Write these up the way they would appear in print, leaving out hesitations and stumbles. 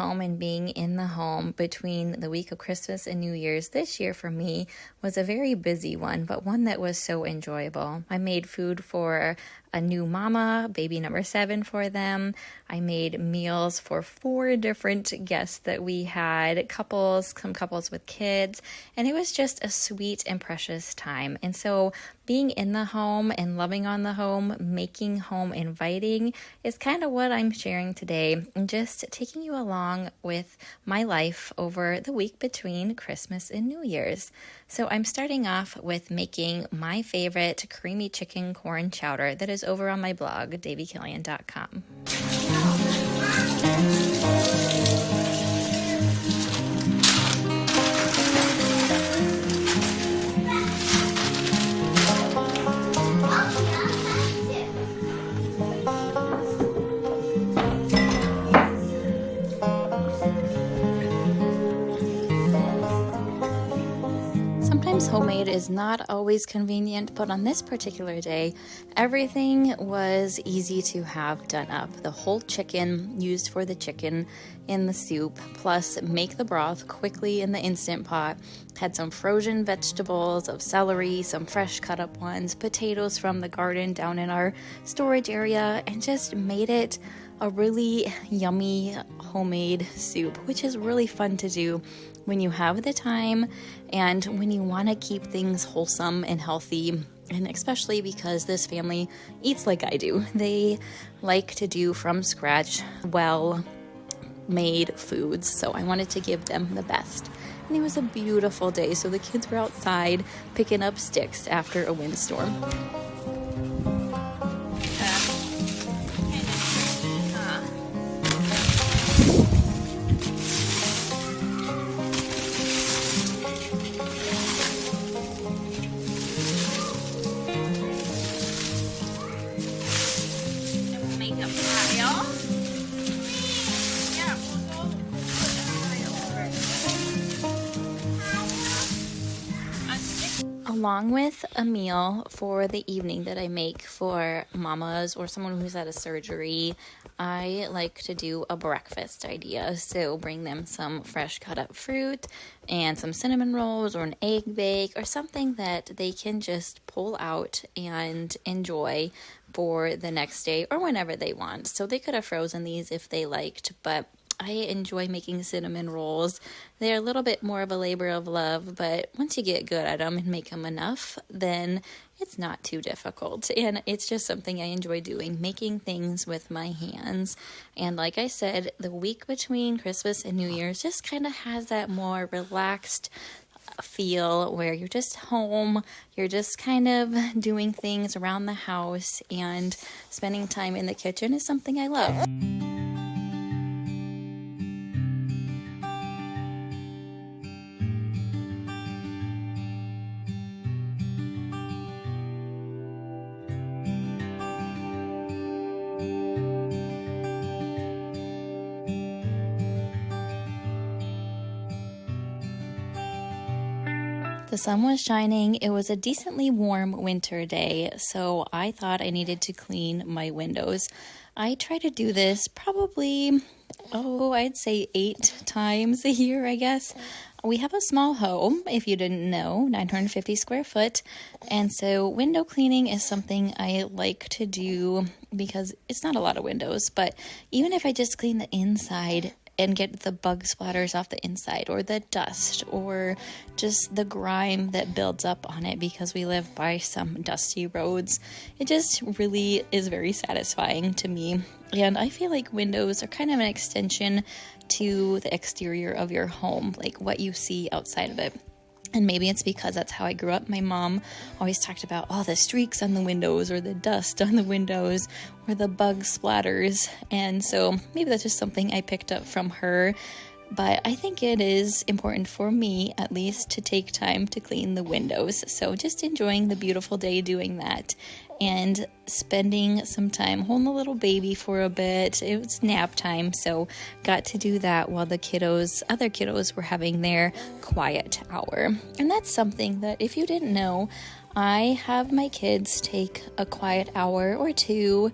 home and being in the home between the week of Christmas and New Year's this year for me was a very busy one, but one that was so enjoyable. I made food for a new mama, baby number 7 for them. I made meals for 4 different guests that we had, some couples with kids, and it was just a sweet and precious time. And so being in the home and loving on the home, making home inviting is kind of what I'm sharing today, and just taking you along with my life over the week between Christmas and New Year's. So I'm starting off with making my favorite creamy chicken corn chowder that is over on my blog, daviekillian.com. Sometimes homemade is not always convenient, but on this particular day, everything was easy to have done up. The whole chicken used for the chicken in the soup, plus make the broth quickly in the Instant Pot. Had some frozen vegetables of celery, some fresh cut up ones, potatoes from the garden down in our storage area, and just made it a really yummy homemade soup, which is really fun to do when you have the time and when you want to keep things wholesome and healthy. And especially because this family eats like I do. They like to do from scratch, well-made foods. So I wanted to give them the best. And it was a beautiful day. So the kids were outside picking up sticks after a windstorm. Along with a meal for the evening that I make for mamas or someone who's had a surgery, I like to do a breakfast idea. So bring them some fresh cut up fruit and some cinnamon rolls or an egg bake or something that they can just pull out and enjoy for the next day or whenever they want. So they could have frozen these if they liked, but I enjoy making cinnamon rolls. They're a little bit more of a labor of love, but once you get good at them and make them enough, then it's not too difficult. And it's just something I enjoy doing, making things with my hands. And like I said, the week between Christmas and New Year's just kind of has that more relaxed feel where you're just home, you're just kind of doing things around the house, and spending time in the kitchen is something I love. The sun was shining. It was a decently warm winter day, so I thought I needed to clean my windows. I try to do this probably, I'd say 8 times a year, I guess. We have a small home, if you didn't know, 950 square foot, and so window cleaning is something I like to do because it's not a lot of windows, but even if I just clean the inside and get the bug splatters off the inside or the dust or just the grime that builds up on it because we live by some dusty roads, it just really is very satisfying to me. And I feel like windows are kind of an extension to the exterior of your home, like what you see outside of it. And maybe it's because that's how I grew up. My mom always talked about all the streaks on the windows or the dust on the windows or the bug splatters. And so maybe that's just something I picked up from her. But I think it is important for me, at least, to take time to clean the windows. So just enjoying the beautiful day doing that and spending some time holding the little baby for a bit. It was nap time, so got to do that while the other kiddos were having their quiet hour. And that's something that, if you didn't know, I have my kids take a quiet hour or two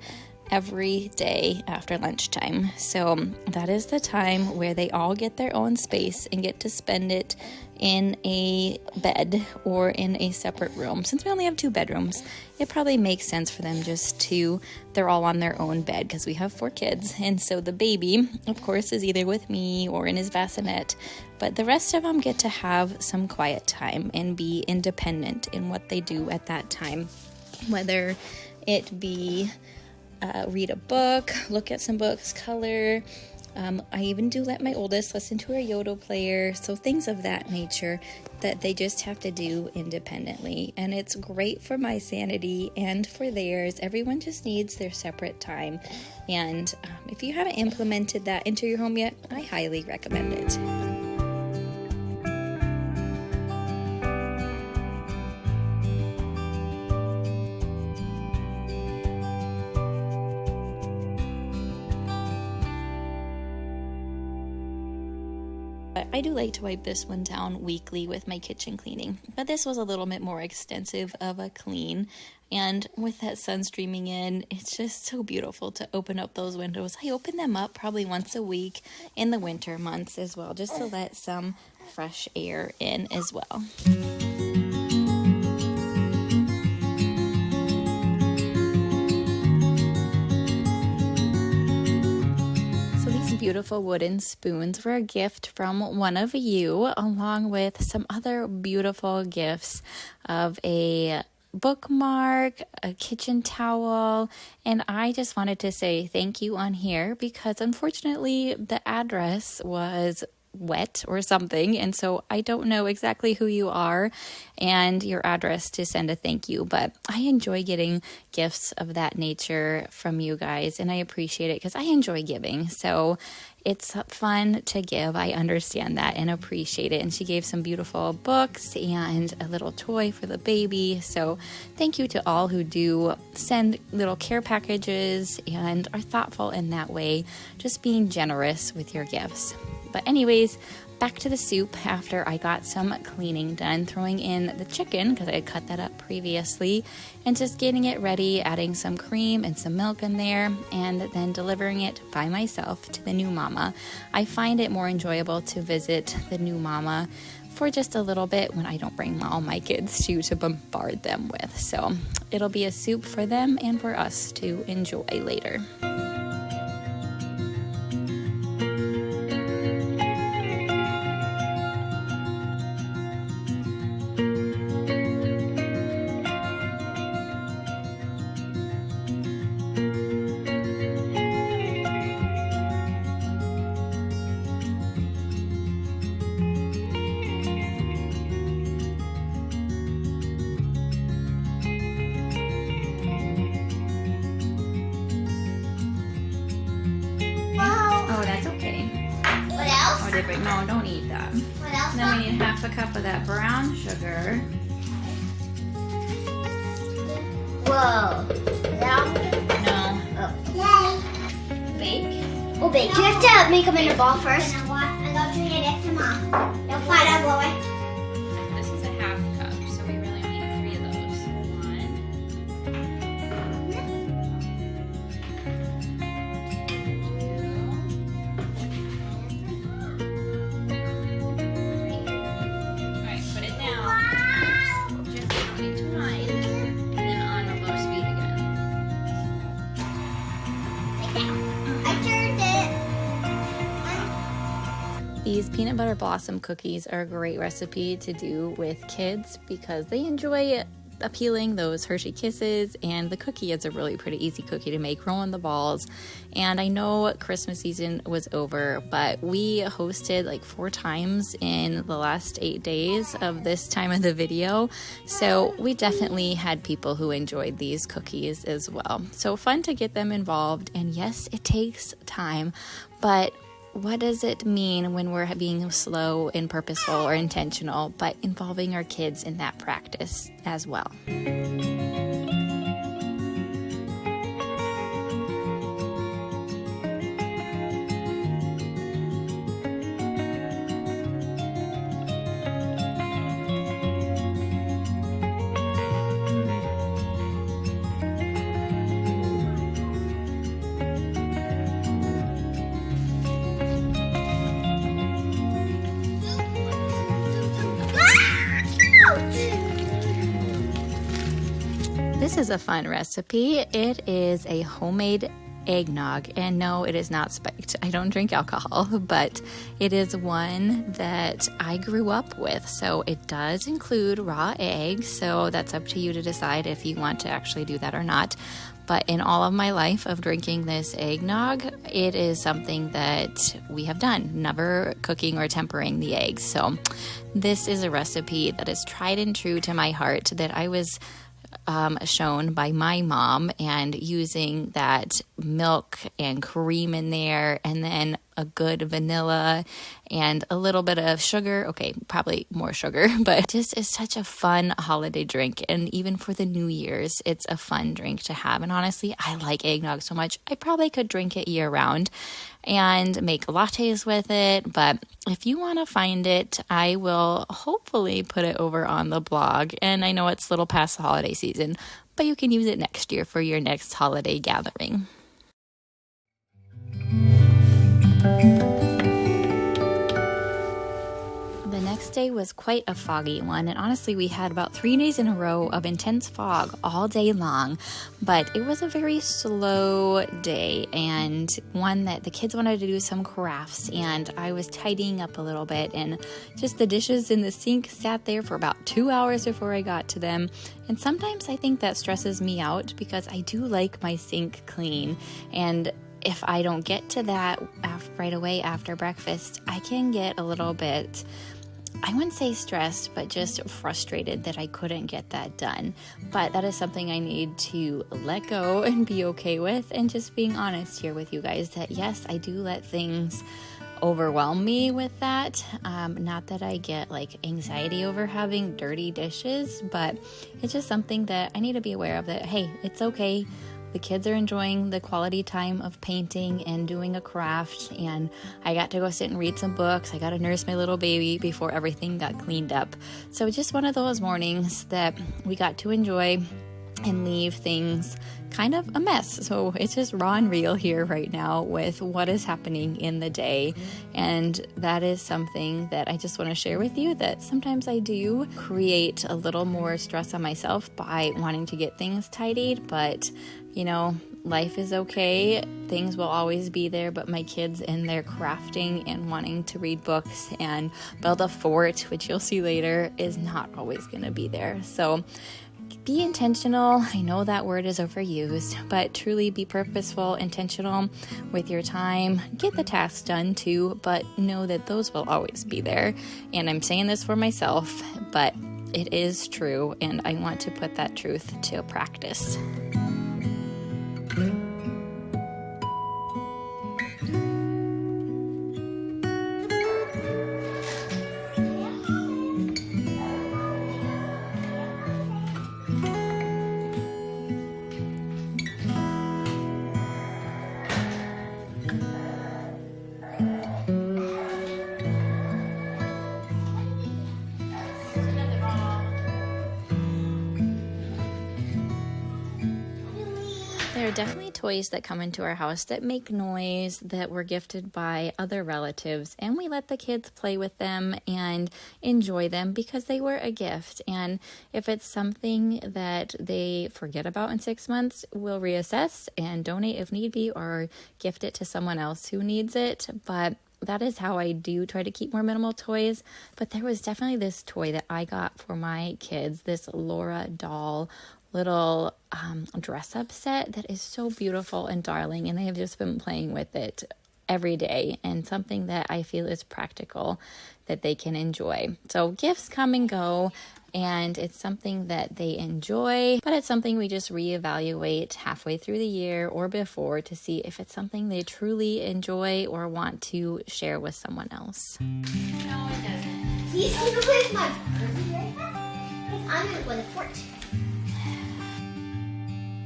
every day after lunchtime. So that is the time where they all get their own space and get to spend it in a bed or in a separate room. Since we only have 2 bedrooms, it probably makes sense for them they're all on their own bed because we have 4 kids. And so the baby, of course, is either with me or in his bassinet, but the rest of them get to have some quiet time and be independent in what they do at that time. Whether it be read a book, look at some books, color. I even do let my oldest listen to her Yodo player, so things of that nature that they just have to do independently. And it's great for my sanity and for theirs. Everyone just needs their separate time. And if you haven't implemented that into your home yet, I highly recommend it. I do like to wipe this one down weekly with my kitchen cleaning, but this was a little bit more extensive of a clean. And with that sun streaming in, it's just so beautiful to open up those windows. I open them up probably once a week in the winter months as well, just to let some fresh air in as well. Beautiful wooden spoons were a gift from one of you, along with some other beautiful gifts of a bookmark, a kitchen towel, and I just wanted to say thank you on here because unfortunately the address was wet or something, and so I don't know exactly who you are and your address to send a thank you, but I enjoy getting gifts of that nature from you guys, and I appreciate it because I enjoy giving, so it's fun to give. I understand that and appreciate it. And she gave some beautiful books and a little toy for the baby. So thank you to all who do send little care packages and are thoughtful in that way, just being generous with your gifts. But anyways, back to the soup after I got some cleaning done, throwing in the chicken because I had cut that up previously, and just getting it ready, adding some cream and some milk in there, and then delivering it by myself to the new mama. I find it more enjoyable to visit the new mama for just a little bit when I don't bring all my kids to bombard them with. So it'll be a soup for them and for us to enjoy later. No, don't eat that. What else? Then we need half a cup of that brown sugar. Whoa. No. Oh. Bake? Oh, bake. You have to make them in a ball first. I got to hand it to Mom. You'll find out boy. This is a half cup, so we really need 3 of those. 1, 2, 3. Alright, put it down. Just how many times, and then on a low speed again. I turned it. These peanut butter blossom cookies are a great recipe to do with kids because they enjoy peeling those Hershey Kisses, and the cookie is a really pretty easy cookie to make, rolling the balls. And I know Christmas season was over, but we hosted like 4 times in the last 8 days of this time of the video, so we definitely had people who enjoyed these cookies as well. So fun to get them involved, and yes, it takes time, but what does it mean when we're being slow and purposeful or intentional, but involving our kids in that practice as well? This is a fun recipe. It is a homemade eggnog, and no, it is not spiked. I don't drink alcohol, but it is one that I grew up with. So it does include raw eggs, so that's up to you to decide if you want to actually do that or not. But in all of my life of drinking this eggnog, it is something that we have done, never cooking or tempering the eggs. So this is a recipe that is tried and true to my heart, that I was shown by my mom, and using that milk and cream in there, and then a good vanilla and a little bit of sugar. Okay, probably more sugar, but just is such a fun holiday drink. And even for the New Year's, it's a fun drink to have. And honestly, I like eggnog so much, I probably could drink it year round and make lattes with it. But if you want to find it, I will hopefully put it over on the blog. And I know it's a little past the holiday season, but you can use it next year for your next holiday gathering. The next day was quite a foggy one, and honestly we had about 3 days in a row of intense fog all day long, but it was a very slow day, and one that the kids wanted to do some crafts, and I was tidying up a little bit, and just the dishes in the sink sat there for about 2 hours before I got to them. And sometimes I think that stresses me out because I do like my sink clean, and if I don't get to that right away after breakfast, I can get a little bit, I wouldn't say stressed, but just frustrated that I couldn't get that done. But that is something I need to let go and be okay with, and just being honest here with you guys that yes, I do let things overwhelm me with that. Not that I get like anxiety over having dirty dishes, but it's just something that I need to be aware of, that hey, it's okay. The kids are enjoying the quality time of painting and doing a craft, and I got to go sit and read some books. I got to nurse my little baby before everything got cleaned up. So just one of those mornings that we got to enjoy and leave things kind of a mess. So it's just raw and real here right now with what is happening in the day. And that is something that I just want to share with you, that sometimes I do create a little more stress on myself by wanting to get things tidied, but you know, life is okay. Things will always be there, but my kids in their crafting and wanting to read books and build a fort, which you'll see later, is not always going to be there. So be intentional. I know that word is overused, but truly be purposeful, intentional with your time. Get the tasks done too, but know that those will always be there. And I'm saying this for myself, but it is true, and I want to put that truth to practice. There are definitely toys that come into our house that make noise, that were gifted by other relatives, and we let the kids play with them and enjoy them because they were a gift. And if it's something that they forget about in 6 months, we'll reassess and donate if need be, or gift it to someone else who needs it. But that is how I do try to keep more minimal toys. But there was definitely this toy that I got for my kids, this Laura doll little dress-up set that is so beautiful and darling, and they have just been playing with it every day, and something that I feel is practical that they can enjoy. So gifts come and go, and it's something that they enjoy, but it's something we just reevaluate halfway through the year or before to see if it's something they truly enjoy or want to share with someone else. No, it doesn't. Please can you go with my Barbie right now? I'm gonna go to the fort.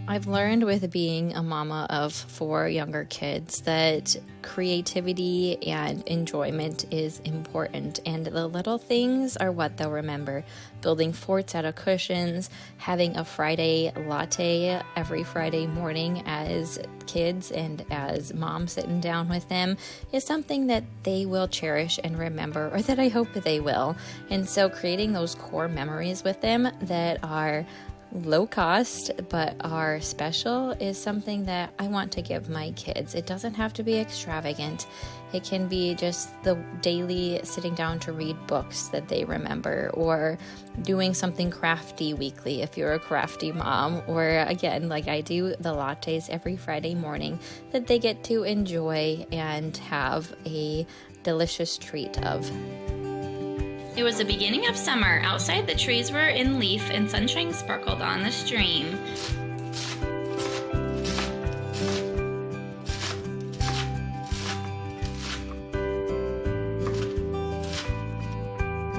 I've learned with being a mama of 4 younger kids that creativity and enjoyment is important, and the little things are what they'll remember. Building forts out of cushions, having a Friday latte every Friday morning as kids and as mom sitting down with them is something that they will cherish and remember, or that I hope that they will. And so creating those core memories with them that are low cost but are special is something that I want to give my kids. It doesn't have to be extravagant. It can be just the daily sitting down to read books that they remember, or doing something crafty weekly if you're a crafty mom, or again, like I do, the lattes every Friday morning that they get to enjoy and have a delicious treat of. It was the beginning of summer. Outside, the trees were in leaf and sunshine sparkled on the stream.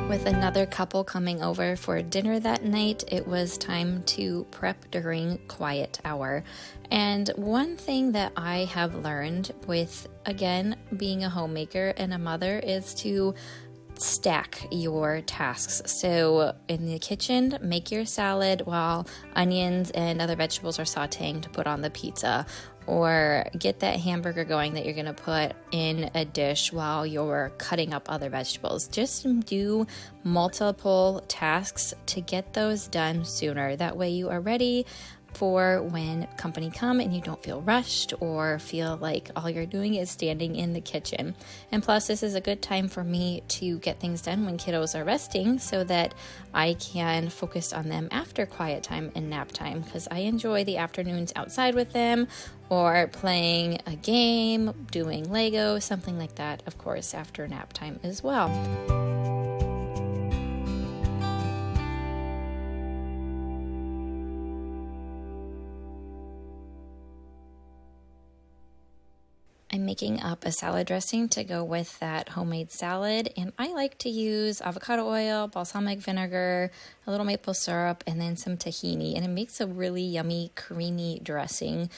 With another couple coming over for dinner that night, it was time to prep during quiet hour. And one thing that I have learned with, again, being a homemaker and a mother is to stack your tasks. So in the kitchen, make your salad while onions and other vegetables are sauteing to put on the pizza, or get that hamburger going that you're going to put in a dish while you're cutting up other vegetables. Just do multiple tasks to get those done sooner. That way you are ready for when company come and you don't feel rushed or feel like all you're doing is standing in the kitchen. And plus, this is a good time for me to get things done when kiddos are resting so that I can focus on them after quiet time and nap time, because I enjoy the afternoons outside with them or playing a game, doing Lego, something like that, of course, after nap time as well. I'm making up a salad dressing to go with that homemade salad, and I like to use avocado oil, balsamic vinegar, a little maple syrup, and then some tahini, and it makes a really yummy, creamy dressing.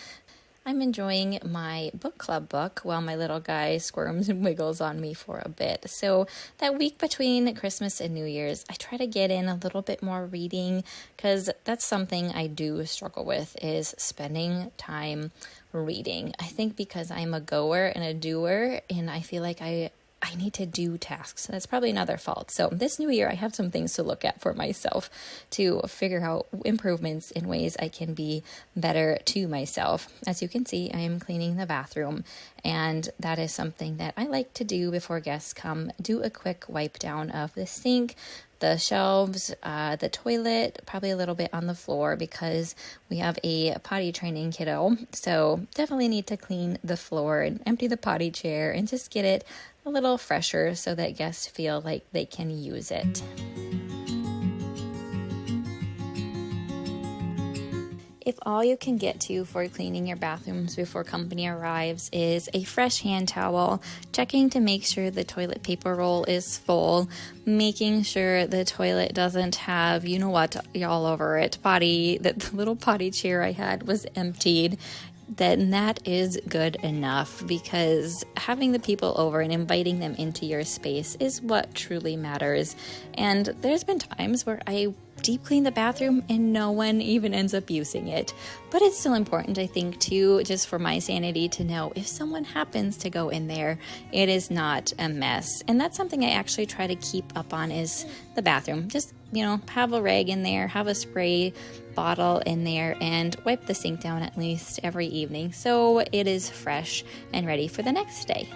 I'm enjoying my book club book while my little guy squirms and wiggles on me for a bit. So that week between Christmas and New Year's, I try to get in a little bit more reading, because that's something I do struggle with, is spending time reading. I think because I'm a goer and a doer, and I feel like I need to do tasks. That's probably another fault. So this new year, I have some things to look at for myself to figure out improvements in ways I can be better to myself. As you can see, I am cleaning the bathroom, and that is something that I like to do before guests come. Do a quick wipe down of the sink, the shelves, the toilet, probably a little bit on the floor because we have a potty training kiddo. So definitely need to clean the floor and empty the potty chair and just get it a little fresher so that guests feel like they can use it. If all you can get to for cleaning your bathrooms before company arrives is a fresh hand towel, checking to make sure the toilet paper roll is full, making sure the toilet doesn't have, you know what, all over it, that the little potty chair I had was emptied, then that is good enough, because having the people over and inviting them into your space is what truly matters. And there's been times where I deep clean the bathroom and no one even ends up using it. But it's still important, I think, too, just for my sanity, to know if someone happens to go in there, it is not a mess. And that's something I actually try to keep up on, is the bathroom. Just, have a rag in there, have a spray bottle in there, and wipe the sink down at least every evening so it is fresh and ready for the next day.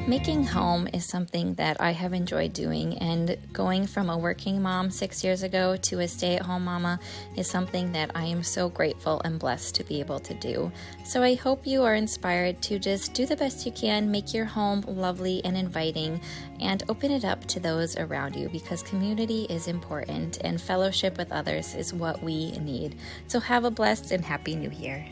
Making home is something that I have enjoyed doing, and going from a working mom 6 years ago to a stay-at-home mama is something that I am so grateful and blessed to be able to do. So I hope you are inspired to just do the best you can, make your home lovely and inviting, and open it up to those around you, because community is important and fellowship with others is what we need. So have a blessed and happy new year.